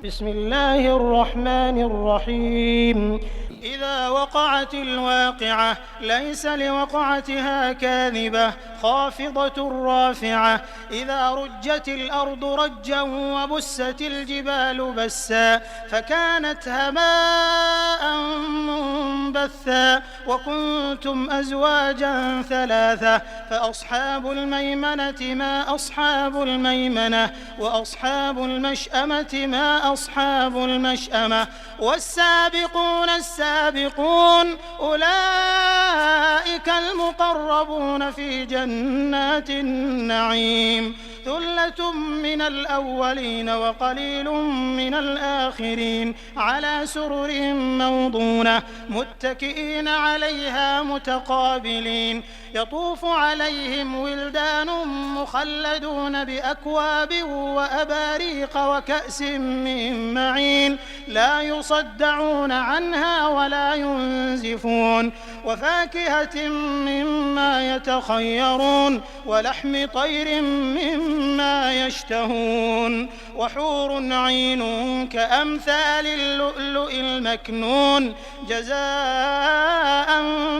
بسم الله الرحمن الرحيم. إذا وقعت الواقعة ليس لوقعتها كاذبة خافضة رافعة. إذا رجت الأرض رجا وبست الجبال بسا فكانت هباء منبثا وكنتم أزواجا ثلاثة فأصحاب الميمنة ما أصحاب الميمنة وأصحاب المشأمة ما أصحاب المشأمة والسابقون السابقون أولئك المقربون في جنات النعيم. ثلة من الأولين وقليل من الآخرين على سرر موضونة متكئين عليها متقابلين يطوف عليهم ولدان مخلدون بأكواب وأباريق وكأس من معين لا يصدعون عنها ولا ينزفون وفاكهة مما يتخيرون ولحم طير مما يشتهون وحور عين كأمثال اللؤلؤ المكنون جزاء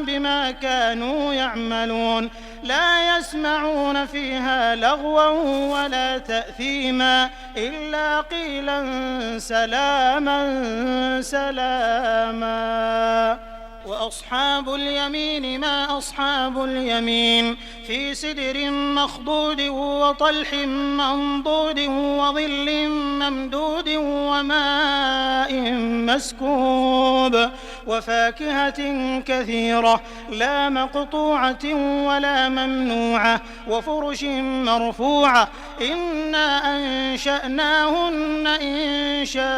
بما كانوا يعملون. لا يسمعون فيها لغوا ولا تأثيما إلا قيلا سلاما سلاما. وأصحاب اليمين ما أصحاب اليمين في سدر مخضود وطلح منضود وظل ممدود وماء مسكوب وفاكهة كثيرة لا مقطوعة ولا ممنوعة وفرش مرفوعة إنا أنشأناهن إنشاء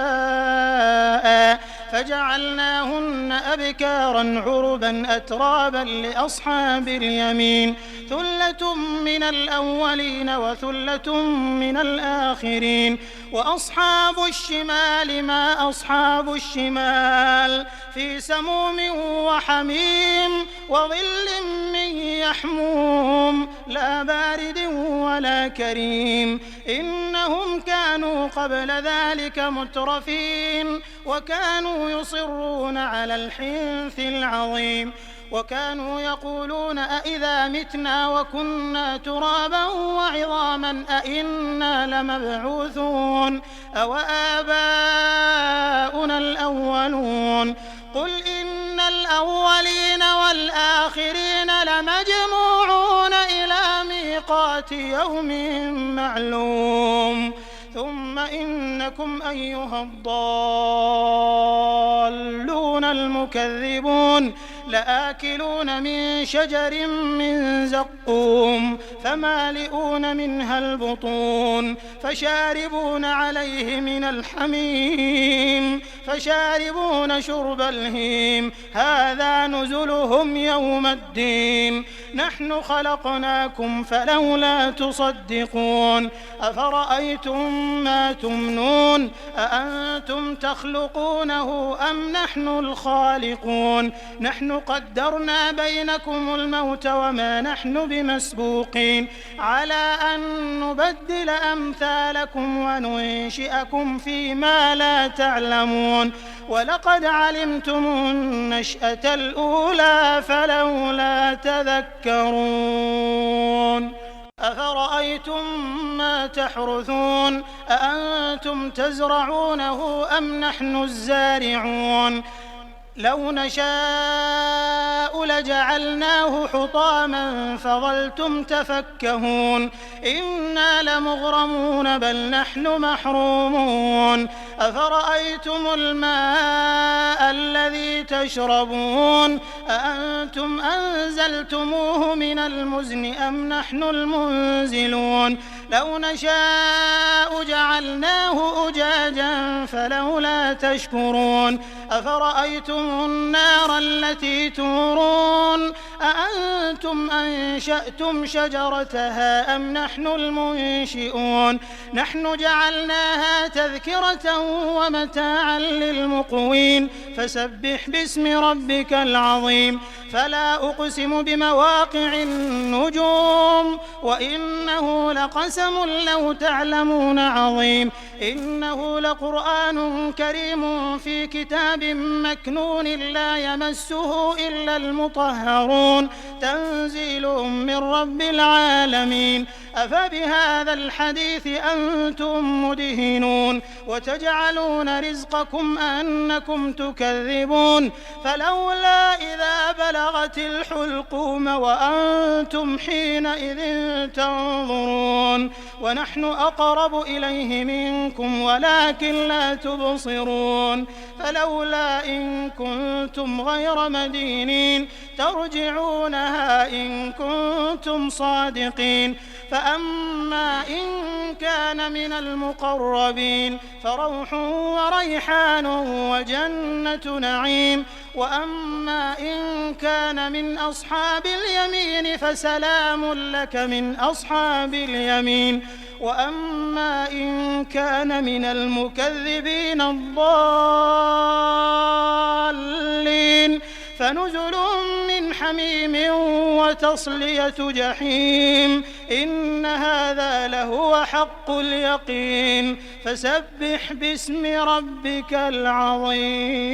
فجعلناهن أبكارا عربا أترابا لأصحاب اليمين. ثلة من الأولين وثلة من الآخرين. وأصحاب الشمال ما أصحاب الشمال في سموم وحميم وظل من يحموم لا بارد ولا كريم. إنهم كانوا قبل ذلك مترفين وكانوا يصرون على الحنث العظيم وكانوا يقولون أئذا متنا وكنا ترابا وعظاما أئنا لمبعوثون أو آباؤنا الأولون. قل إن الأولين والآخرين لمجموعون إلى ميقات يوم معلوم. ثم إنكم أيها الضالون المكذبون لآكلون من شجر من زقوم فمالئون منها البطون فشاربون عليه من الحميم فشاربون شرب الهيم هذا نزلهم يوم الدين. نحن خلقناكم فلولا تصدقون. أفرأيتم ما تمنون أأنتم تخلقونه أم نحن الخالقون. نحن قدرنا بينكم الموت وما نحن بمسبوقين على أن نبدل أمثالكم وننشئكم فيما لا تعلمون. ولقد علمتم النشأة الأولى فلولا تذكرون. أفرأيتم ما تحرثون أأنتم تزرعونه أم نحن الزارعون. لو نشاء لجعلناه حطاما فظلتم تفكهون. إنا لمغرمون بل نحن محرومون. أفرأيتم الماء الذي تشربون أأنتم أنزلتموه من المزن أم نحن المنزلون. لو نشاء جعلناه أجاجا فلولا تشكرون. أفرأيتم النار التي تورون أأنتم أنشأتم شجرتها أم نحن المنشئون. نحن جعلناها تذكرة ومتاعا للمقوين فسبح باسم ربك العظيم. فلا أقسم بمواقع النجوم وإنه لقسم وقسم لو تعلمون عظيم إنه لقرآن كريم في كتاب مكنون لا يمسه إلا المطهرون تنزيل من رب العالمين أفبهذا الحديث أنتم مدهنون وتجعلون رزقكم أنكم تكذبون فلولا إذا بلغت الحلقوم وأنتم حينئذ تنظرون ونحن أقرب إليه منكم ولكن لا تبصرون فلولا إن كنتم غير مدينين ترجعونها إن كنتم صادقين فأما إن كان من المقربين فروح وريحان وجنة نعيم وأما إن كان من أصحاب اليمين فسلام لك من أصحاب اليمين وأما إن كان من المكذبين الضالين فنزل من حميم وتصلية جحيم إن هذا لهو حق اليقين فسبح باسم ربك العظيم